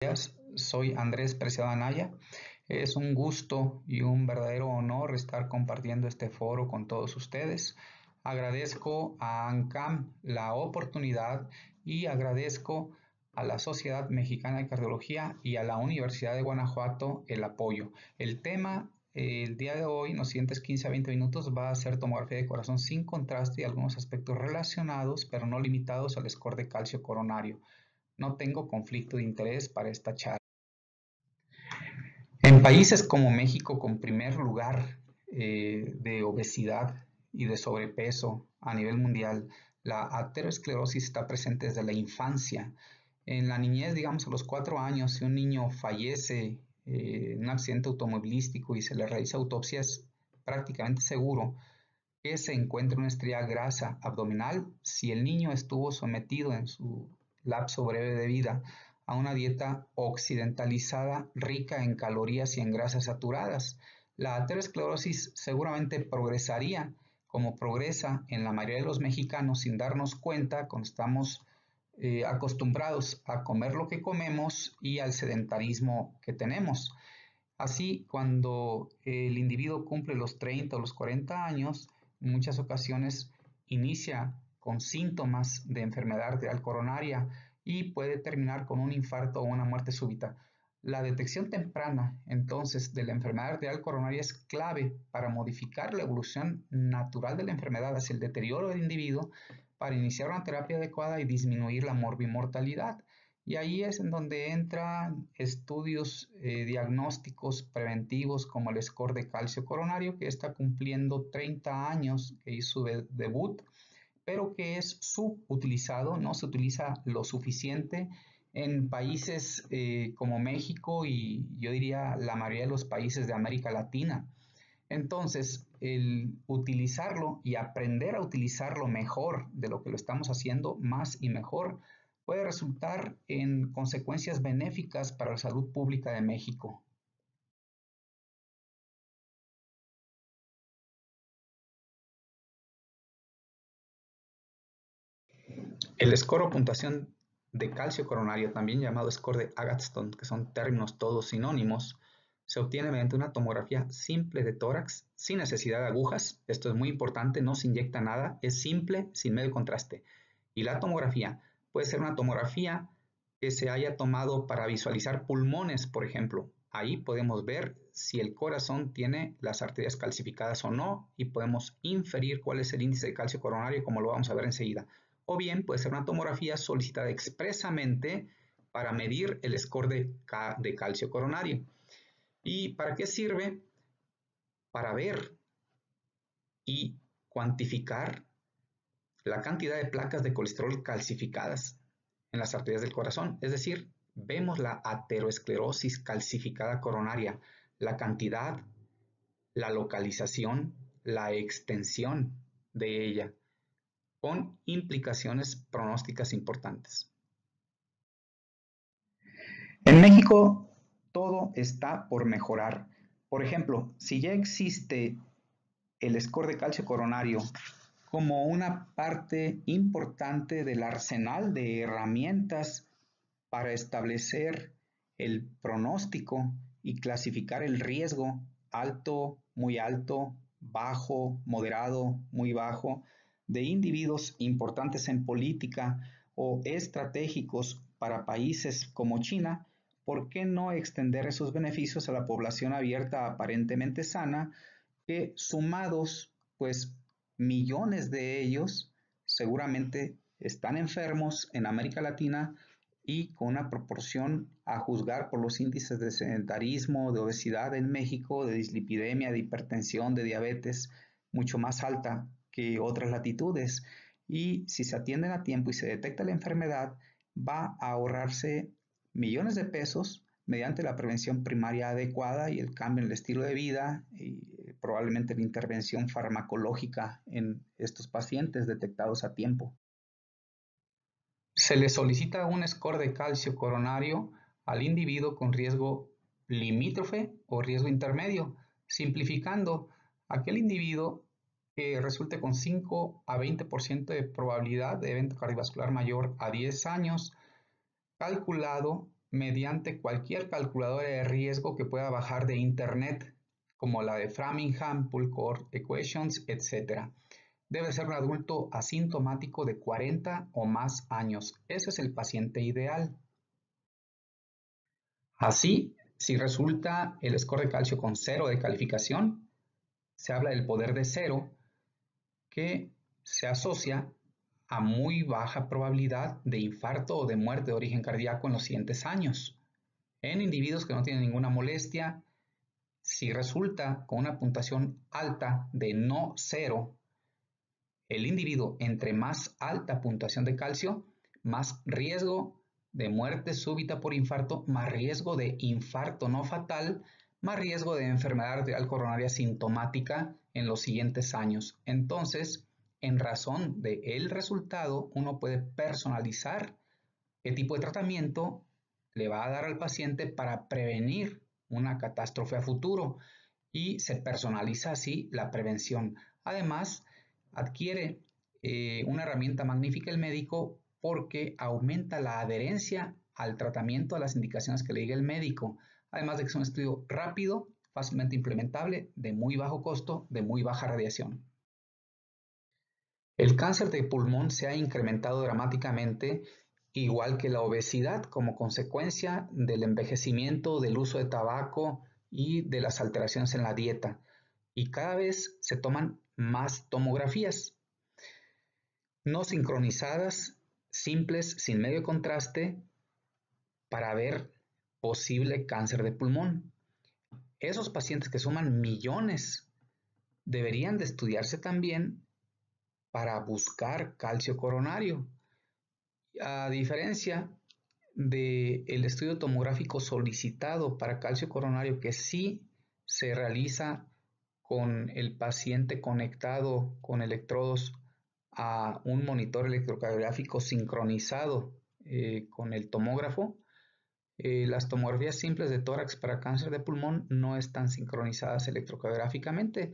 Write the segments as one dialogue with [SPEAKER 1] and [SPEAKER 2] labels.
[SPEAKER 1] Días, soy Andrés Preciado Anaya. Es un gusto y un verdadero honor estar compartiendo este foro con todos ustedes. Agradezco a ANCAM la oportunidad y agradezco a la Sociedad Mexicana de Cardiología y a la Universidad de Guanajuato el apoyo. El tema el día de hoy, en los siguientes 15 a 20 minutos, va a ser tomografía de corazón sin contraste y algunos aspectos relacionados, pero no limitados al score de calcio coronario. No tengo conflicto de interés para esta charla. En países como México, con primer lugar de obesidad y de sobrepeso a nivel mundial, la aterosclerosis está presente desde la infancia. En la niñez, digamos a los 4 años, si un niño fallece en un accidente automovilístico y se le realiza autopsia, es prácticamente seguro que se encuentre una estrella grasa abdominal si el niño estuvo sometido en su lapso breve de vida a una dieta occidentalizada rica en calorías y en grasas saturadas. La aterosclerosis seguramente progresaría como progresa en la mayoría de los mexicanos sin darnos cuenta cuando estamos acostumbrados a comer lo que comemos y al sedentarismo que tenemos. Así, cuando el individuo cumple los 30 o los 40 años, en muchas ocasiones inicia con síntomas de enfermedad arterial coronaria y puede terminar con un infarto o una muerte súbita. La detección temprana, entonces, de la enfermedad arterial coronaria es clave para modificar la evolución natural de la enfermedad hacia el deterioro del individuo, para iniciar una terapia adecuada y disminuir la morbimortalidad. Y ahí es en donde entran estudios diagnósticos preventivos como el score de calcio coronario, que está cumpliendo 30 años que hizo su debut, pero que es subutilizado, no se utiliza lo suficiente en países como México y yo diría la mayoría de los países de América Latina. Entonces, el utilizarlo y aprender a utilizarlo mejor de lo que lo estamos haciendo, más y mejor, puede resultar en consecuencias benéficas para la salud pública de México. El score o puntuación de calcio coronario, también llamado score de Agatston, que son términos todos sinónimos, se obtiene mediante una tomografía simple de tórax, sin necesidad de agujas. Esto es muy importante, no se inyecta nada, es simple, sin medio contraste. Y la tomografía puede ser una tomografía que se haya tomado para visualizar pulmones, por ejemplo. Ahí podemos ver si el corazón tiene las arterias calcificadas o no y podemos inferir cuál es el índice de calcio coronario, como lo vamos a ver enseguida. O bien puede ser una tomografía solicitada expresamente para medir el score de calcio coronario. ¿Y para qué sirve? Para ver y cuantificar la cantidad de placas de colesterol calcificadas en las arterias del corazón. Es decir, vemos la aterosclerosis calcificada coronaria, la cantidad, la localización, la extensión de ella, con implicaciones pronósticas importantes. En México todo está por mejorar. Por ejemplo, si ya existe el score de calcio coronario como una parte importante del arsenal de herramientas para establecer el pronóstico y clasificar el riesgo alto, muy alto, bajo, moderado, muy bajo, de individuos importantes en política o estratégicos para países como China. ¿Por qué no extender esos beneficios a la población abierta aparentemente sana, que sumados, pues millones de ellos seguramente están enfermos en América Latina y con una proporción, a juzgar por los índices de sedentarismo, de obesidad en México, de dislipidemia, de hipertensión, de diabetes, mucho más alta que otras latitudes? Y si se atienden a tiempo y se detecta la enfermedad, va a ahorrarse millones de pesos mediante la prevención primaria adecuada y el cambio en el estilo de vida y probablemente la intervención farmacológica en estos pacientes detectados a tiempo. Se le solicita un score de calcio coronario al individuo con riesgo limítrofe o riesgo intermedio, simplificando aquel individuo que resulte con 5 a 20% de probabilidad de evento cardiovascular mayor a 10 años, calculado mediante cualquier calculadora de riesgo que pueda bajar de internet, como la de Framingham, Pool Core Equations, etc. Debe ser un adulto asintomático de 40 o más años. Ese es el paciente ideal. Así, si resulta el score de calcio con 0 de calificación, se habla del poder de 0, que se asocia a muy baja probabilidad de infarto o de muerte de origen cardíaco en los siguientes años. En individuos que no tienen ninguna molestia, si resulta con una puntuación alta de no 0, el individuo entre más alta puntuación de calcio, más riesgo de muerte súbita por infarto, más riesgo de infarto no fatal, más riesgo de enfermedad arterial coronaria sintomática en los siguientes años. Entonces, en razón del resultado, uno puede personalizar qué tipo de tratamiento le va a dar al paciente para prevenir una catástrofe a futuro y se personaliza así la prevención. Además, adquiere una herramienta magnífica el médico porque aumenta la adherencia al tratamiento, a las indicaciones que le diga el médico. Además de que es un estudio rápido, fácilmente implementable, de muy bajo costo, de muy baja radiación. El cáncer de pulmón se ha incrementado dramáticamente, igual que la obesidad, como consecuencia del envejecimiento, del uso de tabaco y de las alteraciones en la dieta. Y cada vez se toman más tomografías no sincronizadas, simples, sin medio contraste, para ver posible cáncer de pulmón. Esos pacientes que suman millones deberían de estudiarse también para buscar calcio coronario. A diferencia del estudio tomográfico solicitado para calcio coronario, que sí se realiza con el paciente conectado con electrodos a un monitor electrocardiográfico sincronizado con el tomógrafo, las tomografías simples de tórax para cáncer de pulmón no están sincronizadas electrocardiográficamente,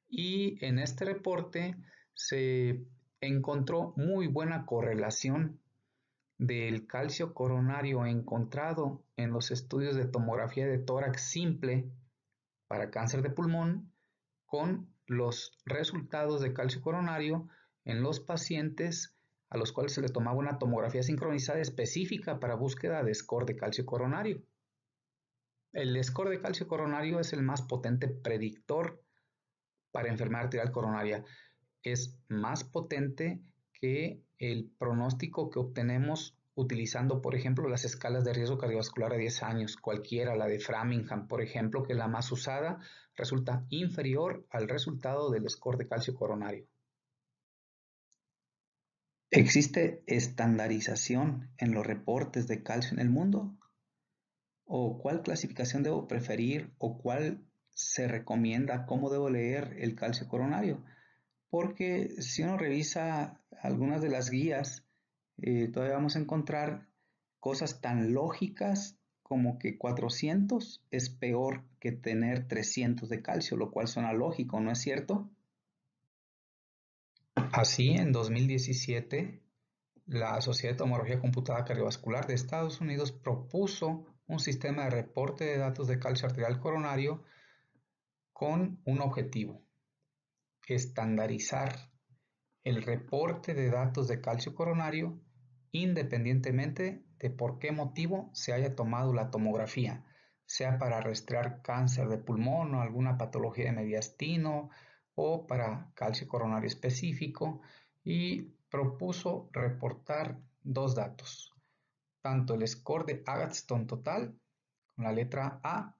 [SPEAKER 1] y en este reporte se encontró muy buena correlación del calcio coronario encontrado en los estudios de tomografía de tórax simple para cáncer de pulmón con los resultados de calcio coronario en los pacientes a los cuales se les tomaba una tomografía sincronizada específica para búsqueda de score de calcio coronario. El score de calcio coronario es el más potente predictor para enfermedad arterial coronaria. Es más potente que el pronóstico que obtenemos utilizando, por ejemplo, las escalas de riesgo cardiovascular a 10 años, cualquiera, la de Framingham, por ejemplo, que es la más usada, resulta inferior al resultado del score de calcio coronario. ¿Existe estandarización en los reportes de calcio en el mundo? ¿O cuál clasificación debo preferir? ¿O cuál se recomienda? ¿Cómo debo leer el calcio coronario? Porque si uno revisa algunas de las guías, todavía vamos a encontrar cosas tan lógicas como que 400 es peor que tener 300 de calcio, lo cual suena lógico, ¿no es cierto? Así, en 2017, la Sociedad de Tomografía Computada Cardiovascular de Estados Unidos propuso un sistema de reporte de datos de calcio arterial coronario con un objetivo: estandarizar el reporte de datos de calcio coronario independientemente de por qué motivo se haya tomado la tomografía, sea para rastrear cáncer de pulmón o alguna patología de mediastino o para calcio coronario específico, y propuso reportar dos datos: tanto el score de Agatston total con la letra A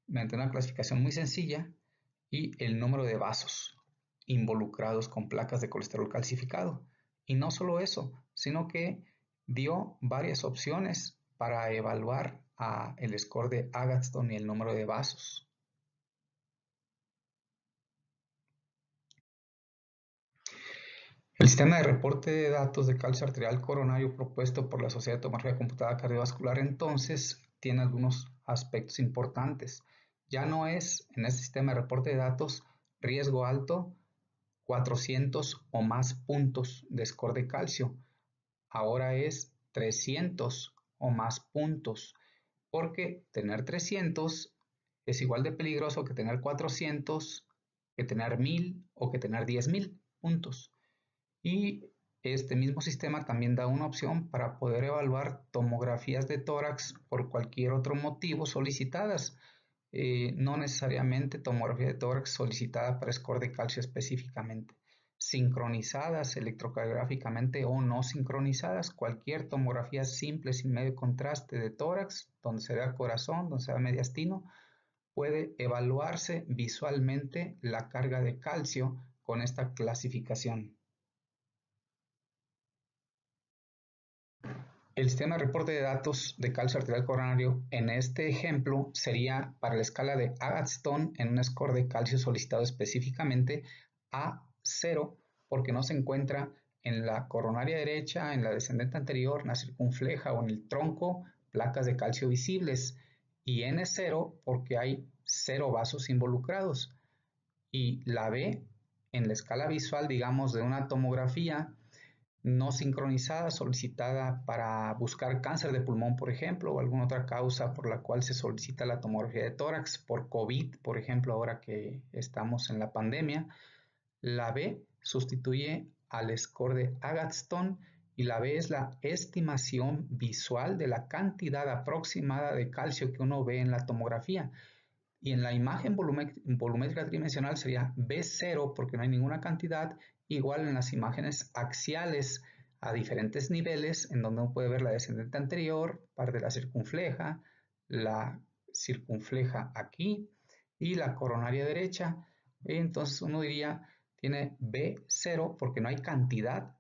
[SPEAKER 1] mediante una clasificación muy sencilla y el número de vasos involucrados con placas de colesterol calcificado. Y no solo eso, sino que dio varias opciones para evaluar el score de Agatston y el número de vasos. El sistema de reporte de datos de calcio arterial coronario propuesto por la Sociedad de Tomografía Computada Cardiovascular entonces tiene algunos aspectos importantes. Ya no es en este sistema de reporte de datos riesgo alto 400 o más puntos de score de calcio. Ahora es 300 o más puntos, porque tener 300 es igual de peligroso que tener 400, que tener 1000 o que tener 10.000 puntos. Y este mismo sistema también da una opción para poder evaluar tomografías de tórax por cualquier otro motivo solicitadas. No necesariamente tomografía de tórax solicitada para score de calcio específicamente. Sincronizadas electrocardiográficamente o no sincronizadas, cualquier tomografía simple sin medio contraste de tórax, donde se vea corazón, donde se vea mediastino, puede evaluarse visualmente la carga de calcio con esta clasificación. El sistema de reporte de datos de calcio arterial coronario en este ejemplo sería para la escala de Agatston en un score de calcio solicitado específicamente a 0 porque no se encuentra en la coronaria derecha, en la descendente anterior, en la circunfleja o en el tronco placas de calcio visibles, y N0 porque hay 0 vasos involucrados, y la B en la escala visual, digamos, de una tomografía no sincronizada solicitada para buscar cáncer de pulmón, por ejemplo, o alguna otra causa por la cual se solicita la tomografía de tórax, por COVID, por ejemplo, ahora que estamos en la pandemia. La B sustituye al score de Agatston y la B es la estimación visual de la cantidad aproximada de calcio que uno ve en la tomografía. Y en la imagen volumétrica tridimensional sería B0 porque no hay ninguna cantidad, igual en las imágenes axiales a diferentes niveles, en donde uno puede ver la descendente anterior, parte de la circunfleja aquí y la coronaria derecha. Y entonces uno diría, tiene B0 porque no hay cantidad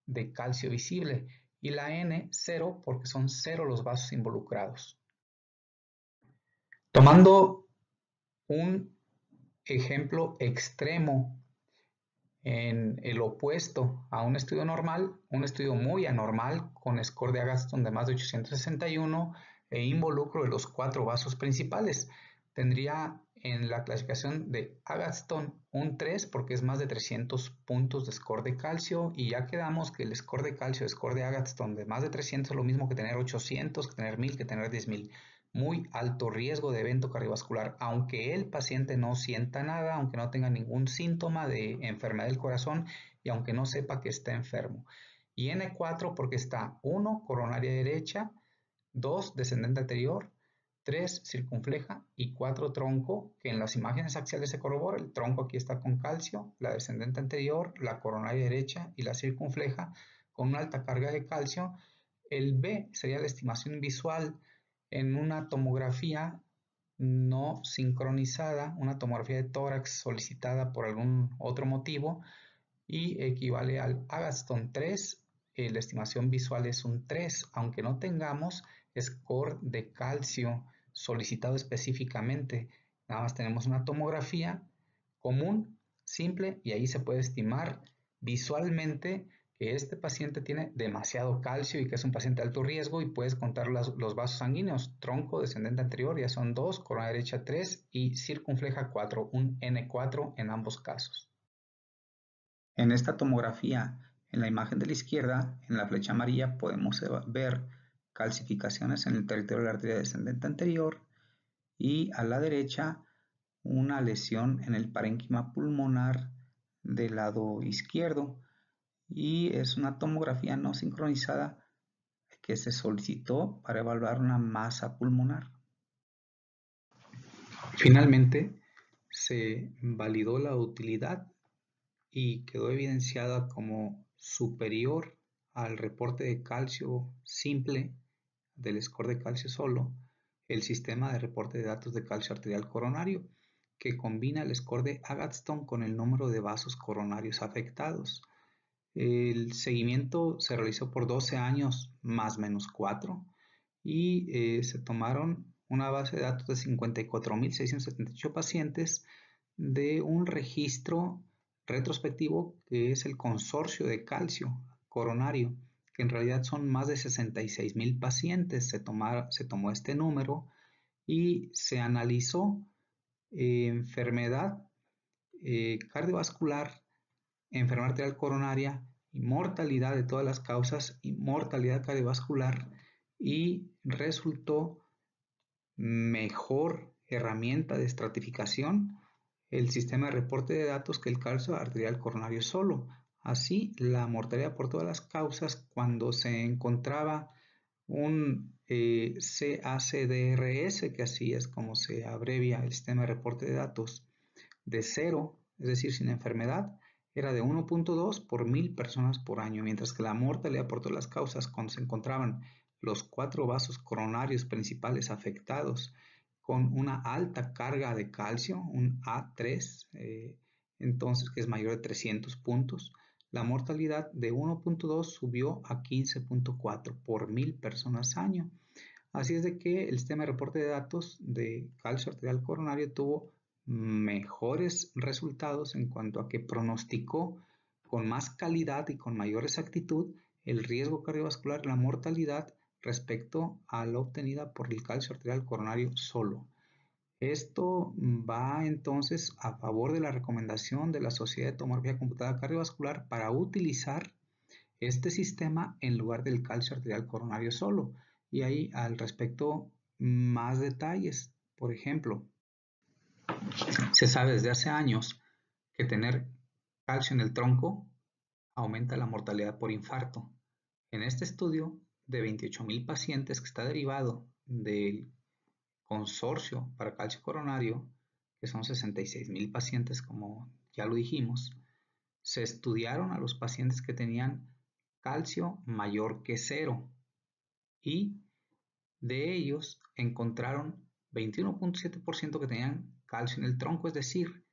[SPEAKER 1] de calcio visible y la N0 porque son 0 los vasos involucrados. Tomando un ejemplo extremo en el opuesto a un estudio normal, un estudio muy anormal con score de Agatston de más de 861 e involucro de los 4 vasos principales. Tendría en la clasificación de Agatston un 3 porque es más de 300 puntos de score de calcio, y ya quedamos que el score de calcio, el score de Agatston de más de 300 es lo mismo que tener 800, que tener 1000, que tener 10.000. Muy alto riesgo de evento cardiovascular, aunque el paciente no sienta nada, aunque no tenga ningún síntoma de enfermedad del corazón y aunque no sepa que está enfermo. Y N4 porque está 1, coronaria derecha, 2, descendente anterior, 3, circunfleja y 4, tronco, que en las imágenes axiales se corrobora. El tronco aquí está con calcio, la descendente anterior, la coronaria derecha y la circunfleja con una alta carga de calcio. El B sería la estimación visual en una tomografía no sincronizada, una tomografía de tórax solicitada por algún otro motivo, y equivale al Agatston 3. La estimación visual es un 3, aunque no tengamos score de calcio solicitado específicamente. Nada más tenemos una tomografía común, simple, y ahí se puede estimar visualmente que este paciente tiene demasiado calcio y que es un paciente de alto riesgo, y puedes contar los vasos sanguíneos. Tronco descendente anterior ya son 2, corona derecha 3 y circunfleja 4, un N4 en ambos casos. En esta tomografía, en la imagen de la izquierda, en la flecha amarilla, podemos ver calcificaciones en el territorio de la arteria descendente anterior, y a la derecha una lesión en el parénquima pulmonar del lado izquierdo, y es una tomografía no sincronizada que se solicitó para evaluar una masa pulmonar. Finalmente, se validó la utilidad y quedó evidenciada como superior al reporte de calcio simple del score de calcio solo el sistema de reporte de datos de calcio arterial coronario, que combina el score de Agatston con el número de vasos coronarios afectados. El seguimiento se realizó por 12 años más menos 4, y se tomaron una base de datos de 54.678 pacientes de un registro retrospectivo que es el consorcio de calcio coronario, que en realidad son más de 66.000 pacientes. Se tomó este número y se analizó enfermedad cardiovascular, enfermedad arterial coronaria y mortalidad de todas las causas y mortalidad cardiovascular y resultó mejor herramienta de estratificación el sistema de reporte de datos que el calcio arterial coronario solo. Así, la mortalidad por todas las causas cuando se encontraba un CACDRS, que así es como se abrevia el sistema de reporte de datos, de 0, es decir, sin enfermedad, era de 1.2 por 1000 personas por año, mientras que la mortalidad por todas las causas cuando se encontraban los 4 vasos coronarios principales afectados con una alta carga de calcio, un A3, entonces que es mayor de 300 puntos, la mortalidad de 1.2 subió a 15.4 por 1000 personas año. Así es de que el sistema de reporte de datos de calcio arterial coronario tuvo mejores resultados en cuanto a que pronosticó con más calidad y con mayor exactitud el riesgo cardiovascular, la mortalidad respecto a la obtenida por el calcio arterial coronario solo. Esto va entonces a favor de la recomendación de la Sociedad de Tomografía Computada Cardiovascular para utilizar este sistema en lugar del calcio arterial coronario solo. Y hay al respecto más detalles. Por ejemplo, se sabe desde hace años que tener calcio en el tronco aumenta la mortalidad por infarto. En este estudio de 28,000 pacientes que está derivado del consorcio para calcio coronario, que son 66,000 pacientes como ya lo dijimos, se estudiaron a los pacientes que tenían calcio mayor que 0 y de ellos encontraron 21.7% que tenían calcio en el tronco, es decir,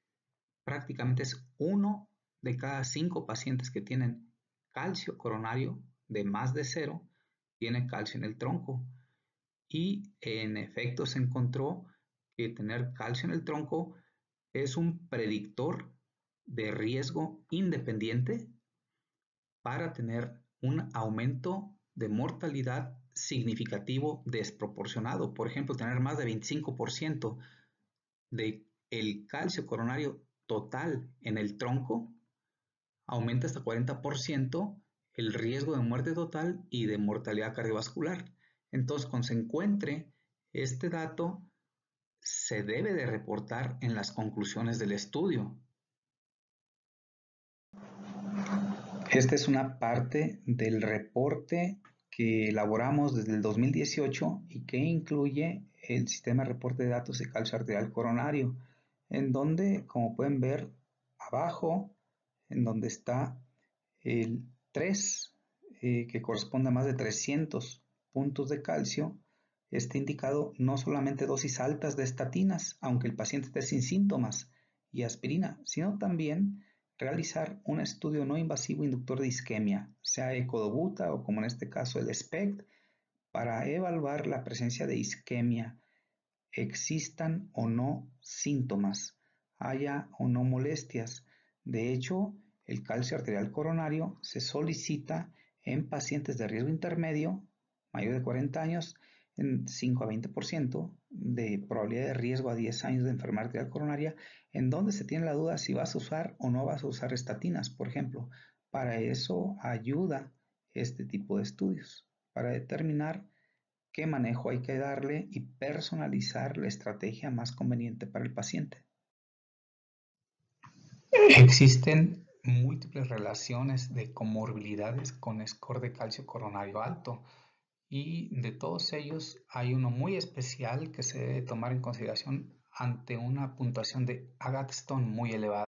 [SPEAKER 1] prácticamente es 1 de cada 5 pacientes que tienen calcio coronario de más de 0 tiene calcio en el tronco. Y en efecto se encontró que tener calcio en el tronco es un predictor de riesgo independiente para tener un aumento de mortalidad significativo desproporcionado. Por ejemplo, tener más de 25% de el calcio coronario total en el tronco aumenta hasta 40% el riesgo de muerte total y de mortalidad cardiovascular. Entonces, cuando se encuentre este dato, se debe de reportar en las conclusiones del estudio. Esta es una parte del reporte que elaboramos desde el 2018 y que incluye el sistema de reporte de datos de calcio arterial coronario, en donde, como pueden ver abajo, en donde está el 3, que corresponde a más de 300 puntos de calcio, está indicado no solamente dosis altas de estatinas, aunque el paciente esté sin síntomas, y aspirina, sino también realizar un estudio no invasivo inductor de isquemia, sea ecodobuta o como en este caso el SPECT, para evaluar la presencia de isquemia, existan o no síntomas, haya o no molestias. De hecho, el calcio arterial coronario se solicita en pacientes de riesgo intermedio, mayor de 40 años, en 5 a 20% de probabilidad de riesgo a 10 años de enfermedad arterial coronaria, en donde se tiene la duda si vas a usar o no vas a usar estatinas, por ejemplo. Para eso ayuda este tipo de estudios, para determinar qué manejo hay que darle y personalizar la estrategia más conveniente para el paciente. Existen múltiples relaciones de comorbilidades con score de calcio coronario alto y de todos ellos hay uno muy especial que se debe tomar en consideración ante una puntuación de Agatston muy elevada.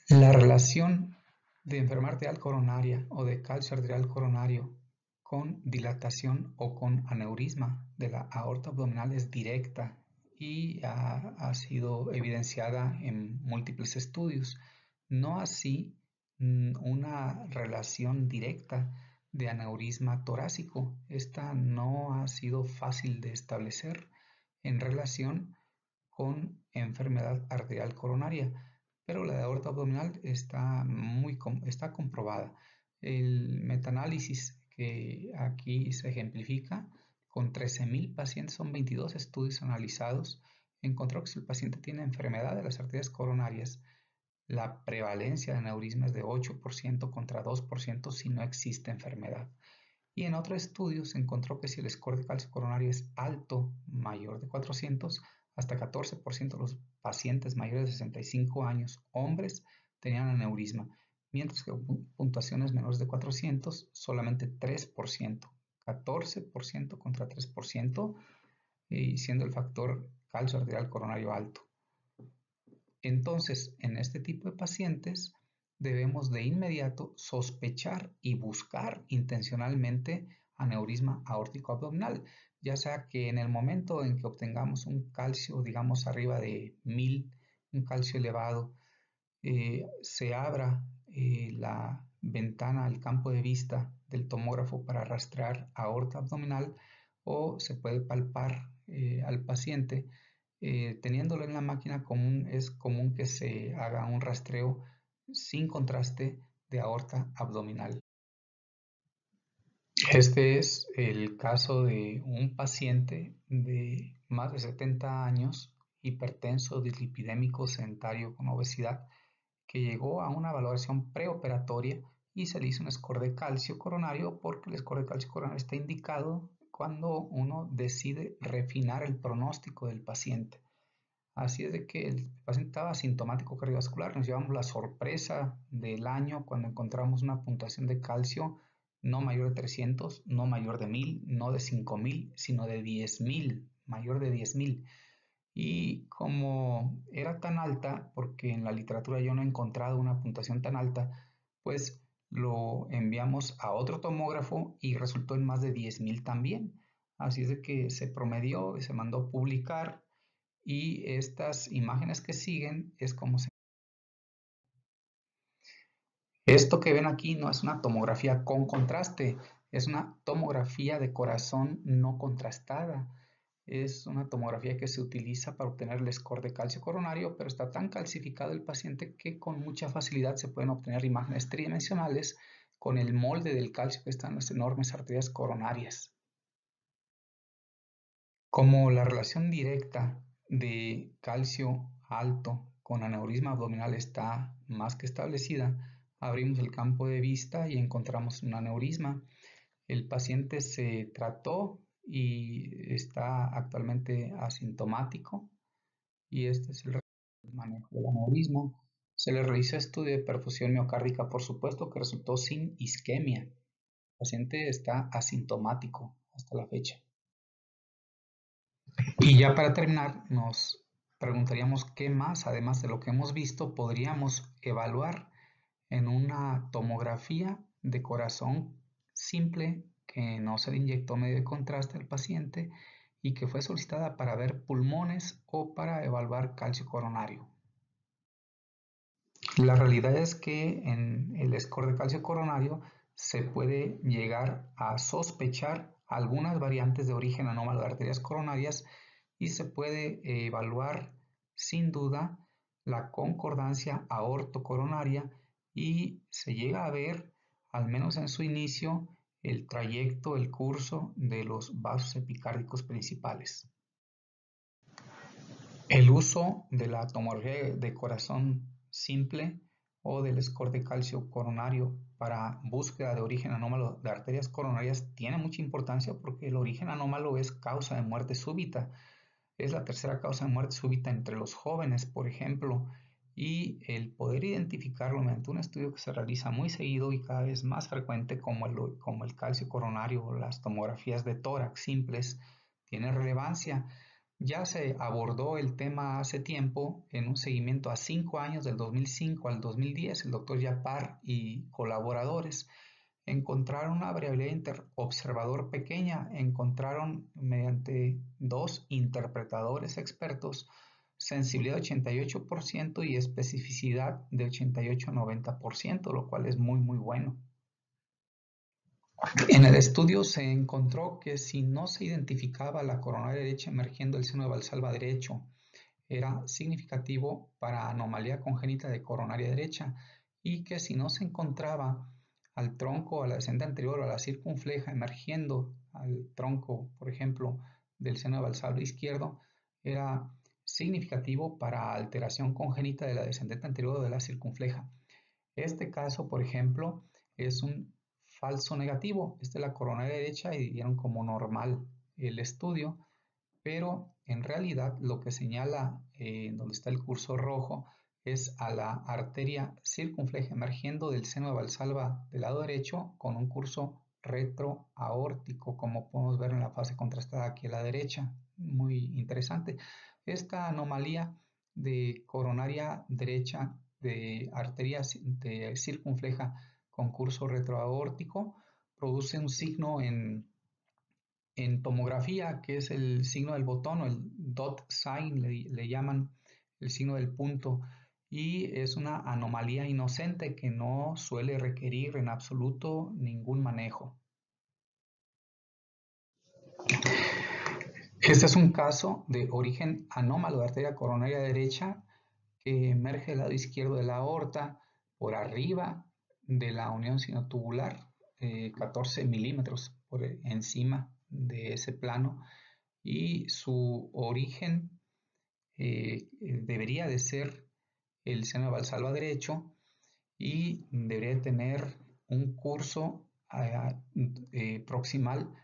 [SPEAKER 1] La relación de enfermedad arterial coronaria o de calcio arterial coronario con dilatación o con aneurisma de la aorta abdominal es directa y ha sido evidenciada en múltiples estudios. No así una relación directa de aneurisma torácico. Esta no ha sido fácil de establecer en relación con enfermedad arterial coronaria, pero la de aorta abdominal está comprobada. El metaanálisis que aquí se ejemplifica con 13,000 pacientes, son 22 estudios analizados, encontró que si el paciente tiene enfermedad de las arterias coronarias, la prevalencia de aneurisma es de 8% contra 2% si no existe enfermedad. Y en otro estudio se encontró que si el score de calcio coronario es alto, mayor de 400, hasta 14% de los pacientes mayores de 65 años, hombres, tenían aneurisma, mientras que puntuaciones menores de 400, solamente 3%, 14% contra 3%, y siendo el factor calcio arterial coronario alto. Entonces, en este tipo de pacientes debemos de inmediato sospechar y buscar intencionalmente aneurisma aórtico abdominal, ya sea que en el momento en que obtengamos un calcio, digamos, arriba de 1000, un calcio elevado, se abra la ventana al campo de vista del tomógrafo para rastrear aorta abdominal, o se puede palpar al paciente. Teniéndolo en la máquina común, es común que se haga un rastreo sin contraste de aorta abdominal. Este es el caso de un paciente de más de 70 años, hipertenso, dislipidémico, sedentario con obesidad, que llegó a una valoración preoperatoria y se le hizo un score de calcio coronario, porque el score de calcio coronario está indicado cuando uno decide refinar el pronóstico del paciente. Así es de que el paciente estaba asintomático cardiovascular. Nos llevamos la sorpresa del año cuando encontramos una puntuación de calcio no mayor de 300, no mayor de 1000, no de 5000, sino de 10.000, mayor de 10.000. Y como era tan alta, porque en la literatura yo no he encontrado una puntuación tan alta, pues lo enviamos a otro tomógrafo y resultó en más de 10.000 también. Así es de que se promedió y se mandó a publicar, y estas imágenes que siguen es como se... Esto que ven aquí no es una tomografía con contraste, es una tomografía de corazón no contrastada. Es una tomografía que se utiliza para obtener el score de calcio coronario, pero está tan calcificado el paciente que con mucha facilidad se pueden obtener imágenes tridimensionales con el molde del calcio que está en las enormes arterias coronarias. Como la relación directa de calcio alto con aneurisma abdominal está más que establecida, abrimos el campo de vista y encontramos un aneurisma. El paciente se trató y está actualmente asintomático, y este es el manejo del aneurisma. Se le realizó estudio de perfusión miocárdica, por supuesto, que resultó sin isquemia. El paciente está asintomático hasta la fecha. Y ya para terminar, nos preguntaríamos qué más, además de lo que hemos visto, podríamos evaluar en una tomografía de corazón simple que no se le inyectó medio de contraste al paciente y que fue solicitada para ver pulmones o para evaluar calcio coronario. La realidad es que en el score de calcio coronario se puede llegar a sospechar algunas variantes de origen anómalo de arterias coronarias, y se puede evaluar sin duda la concordancia aortocoronaria, y se llega a ver, al menos en su inicio, el trayecto, el curso de los vasos epicárdicos principales. El uso de la tomografía de corazón simple o del score de calcio coronario para búsqueda de origen anómalo de arterias coronarias tiene mucha importancia, porque el origen anómalo es causa de muerte súbita. Es la tercera causa de muerte súbita entre los jóvenes, por ejemplo, y el poder identificarlo mediante un estudio que se realiza muy seguido y cada vez más frecuente, como el calcio coronario o las tomografías de tórax simples, tiene relevancia. Ya se abordó el tema hace tiempo en un seguimiento a 5 años, del 2005 al 2010. El doctor Yapar y colaboradores encontraron una variabilidad interobservador pequeña. Encontraron, mediante 2 interpretadores expertos, sensibilidad de 88% y especificidad de 88 a 90%, lo cual es muy muy bueno. En el estudio se encontró que si no se identificaba la coronaria derecha emergiendo del seno de Valsalva derecho, era significativo para anomalía congénita de coronaria derecha, y que si no se encontraba al tronco, a la descendente anterior o a la circunfleja emergiendo al tronco, por ejemplo, del seno de Valsalva izquierdo, era significativo para alteración congénita de la descendente anterior o de la circunfleja. Este caso, por ejemplo, es un falso negativo. Esta es la coronaria derecha y dieron como normal el estudio, pero en realidad lo que señala donde está el cursor rojo es a la arteria circunfleja emergiendo del seno de Valsalva del lado derecho con un curso retroaórtico, como podemos ver en la fase contrastada aquí a la derecha. Muy interesante. Esta anomalía de coronaria derecha de arteria de circunfleja con curso retroaórtico produce un signo en tomografía, que es el signo del botón o el dot sign, le llaman el signo del punto, y es una anomalía inocente que no suele requerir en absoluto ningún manejo. Este es un caso de origen anómalo de arteria coronaria derecha que emerge del lado izquierdo de la aorta por arriba de la unión sinotubular, 14 milímetros por encima de ese plano, y su origen debería de ser el seno de Valsalva derecho y debería tener un curso proximal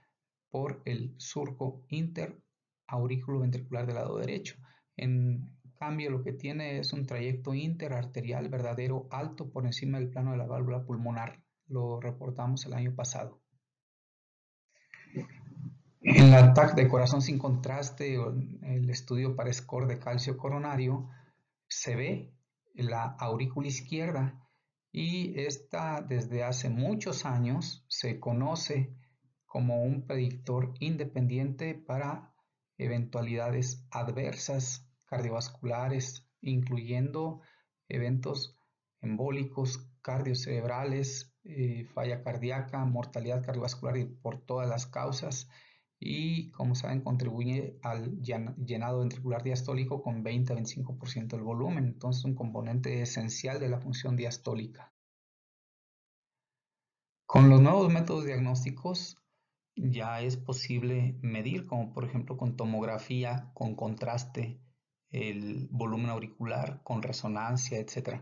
[SPEAKER 1] por el surco interauriculoventricular del lado derecho. En cambio, lo que tiene es un trayecto interarterial verdadero alto por encima del plano de la válvula pulmonar. Lo reportamos el año pasado. En la TAC de corazón sin contraste o en el estudio para score de calcio coronario se ve la aurícula izquierda y esta desde hace muchos años se conoce como un predictor independiente para eventualidades adversas cardiovasculares, incluyendo eventos embólicos, cardiocerebrales, falla cardíaca, mortalidad cardiovascular y por todas las causas. Y como saben contribuye al llenado ventricular diastólico con 20-25% del volumen, entonces un componente esencial de la función diastólica. Con los nuevos métodos diagnósticos ya es posible medir, como por ejemplo con tomografía, con contraste, el volumen auricular, con resonancia, etc.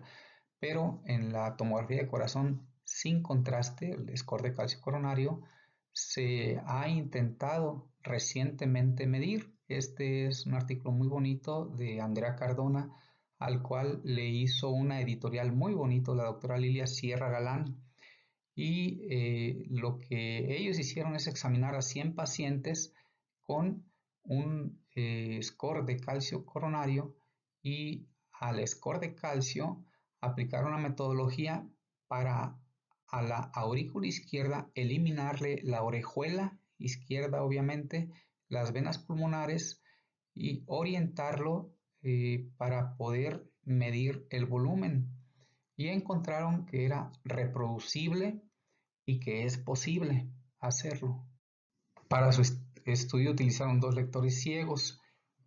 [SPEAKER 1] Pero en la tomografía de corazón sin contraste, el score de calcio coronario, se ha intentado recientemente medir. Este es un artículo muy bonito de Andrea Cardona, al cual le hizo una editorial muy bonito la doctora Lilia Sierra Galán. Y lo que ellos hicieron es examinar a 100 pacientes con un score de calcio coronario y al score de calcio aplicaron una metodología para a la aurícula izquierda eliminarle la orejuela izquierda, obviamente, las venas pulmonares y orientarlo para poder medir el volumen. Y encontraron que era reproducible y que es posible hacerlo. Para su estudio utilizaron 2 lectores ciegos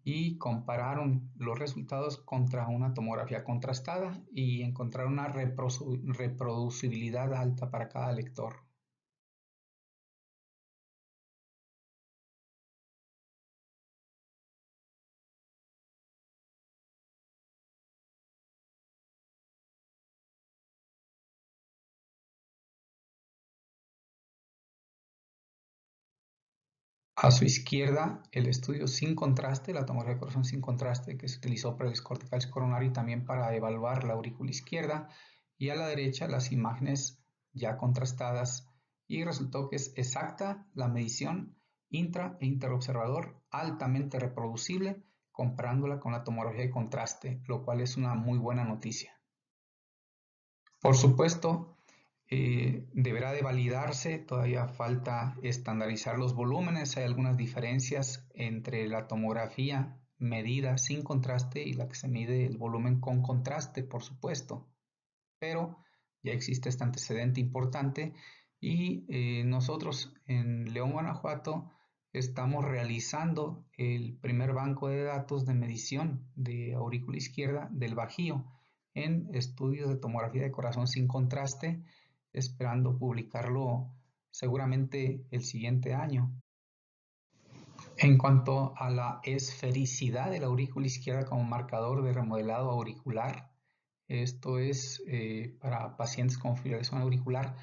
[SPEAKER 1] y compararon los resultados contra una tomografía contrastada y encontraron una reproducibilidad alta para cada lector. A su izquierda, el estudio sin contraste, la tomografía de corazón sin contraste, que se utilizó para el score de calcio coronario y también para evaluar la aurícula izquierda. Y a la derecha, las imágenes ya contrastadas. Y resultó que es exacta la medición intra e interobservador, altamente reproducible, comparándola con la tomografía de contraste, lo cual es una muy buena noticia. Por supuesto, deberá de validarse, todavía falta estandarizar los volúmenes, hay algunas diferencias entre la tomografía medida sin contraste y la que se mide el volumen con contraste, por supuesto, pero ya existe este antecedente importante y nosotros en León, Guanajuato, estamos realizando el primer banco de datos de medición de aurícula izquierda del Bajío en estudios de tomografía de corazón sin contraste, esperando publicarlo seguramente el siguiente año. En cuanto a la esfericidad de la aurícula izquierda como marcador de remodelado auricular, esto es para pacientes con fibrilación auricular,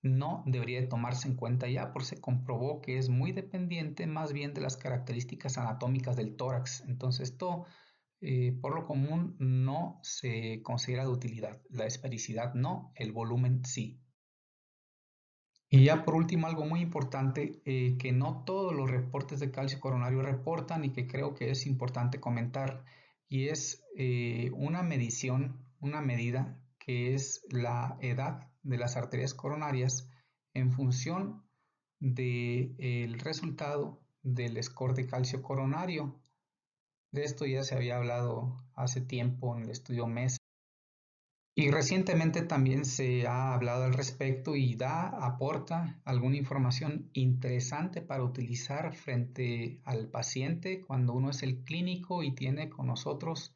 [SPEAKER 1] no debería de tomarse en cuenta ya, porque se comprobó que es muy dependiente más bien de las características anatómicas del tórax. Entonces esto por lo común no se considera de utilidad. La esfericidad no, el volumen sí. Y ya por último, algo muy importante que no todos los reportes de calcio coronario reportan y que creo que es importante comentar, y es una medición, una medida que es la edad de las arterias coronarias en función del resultado del score de calcio coronario. De esto ya se había hablado hace tiempo en el estudio MES. Y recientemente también se ha hablado al respecto y aporta alguna información interesante para utilizar frente al paciente cuando uno es el clínico y tiene con nosotros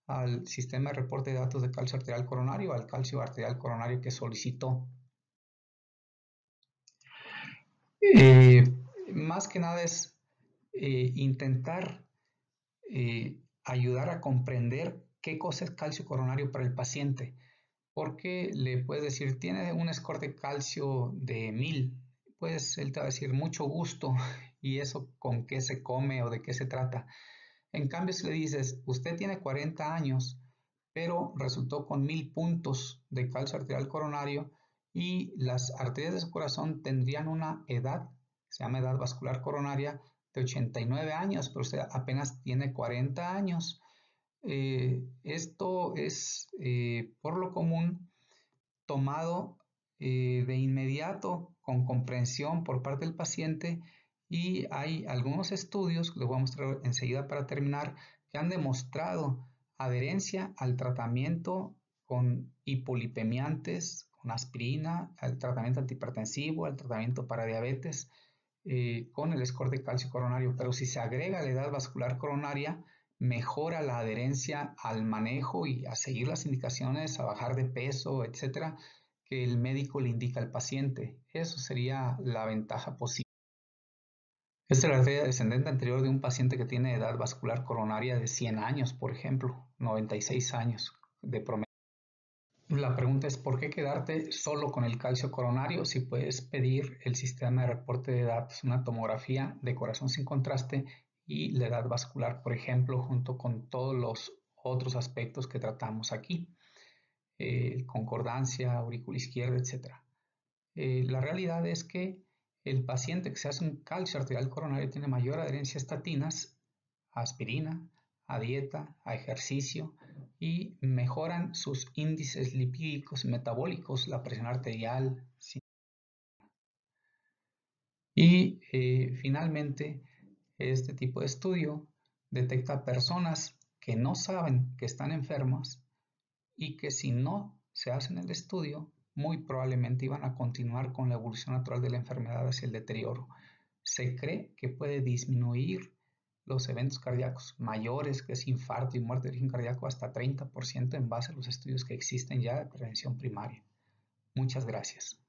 [SPEAKER 1] al sistema de reporte de datos de calcio arterial coronario, al calcio arterial coronario que solicitó. Eh, Más que nada es intentar ayudar a comprender qué cosa es calcio coronario para el paciente. Porque le puedes decir, tiene un score de calcio de 1000, pues él te va a decir mucho gusto y eso con qué se come o de qué se trata. En cambio, si le dices, usted tiene 40 años, pero resultó con 1000 puntos de calcio arterial coronario y las arterias de su corazón tendrían una edad, se llama edad vascular coronaria, de 89 años, pero usted apenas tiene 40 años. Esto es por lo común tomado de inmediato con comprensión por parte del paciente y hay algunos estudios, que les voy a mostrar enseguida para terminar, que han demostrado adherencia al tratamiento con hipolipemiantes, con aspirina, al tratamiento antihipertensivo, al tratamiento para diabetes, con el score de calcio coronario. Pero si se agrega la edad vascular coronaria, mejora la adherencia al manejo y a seguir las indicaciones, a bajar de peso, etcétera, que el médico le indica al paciente. Eso sería la ventaja posible. Esta es la arteria descendente anterior de un paciente que tiene edad vascular coronaria de 100 años, por ejemplo, 96 años de promedio. La pregunta es, ¿por qué quedarte solo con el calcio coronario si puedes pedir el sistema de reporte de datos, una tomografía de corazón sin contraste y la edad vascular, por ejemplo, junto con todos los otros aspectos que tratamos aquí, concordancia, aurícula izquierda, etc. La realidad es que el paciente que se hace un calcio arterial coronario tiene mayor adherencia a estatinas, a aspirina, a dieta, a ejercicio y mejoran sus índices lipídicos y metabólicos, la presión arterial. Y finalmente, este tipo de estudio detecta personas que no saben que están enfermas y que si no se hacen el estudio, muy probablemente iban a continuar con la evolución natural de la enfermedad hacia el deterioro. Se cree que puede disminuir los eventos cardíacos mayores, que es infarto y muerte de origen cardíaco, hasta 30% en base a los estudios que existen ya de prevención primaria. Muchas gracias.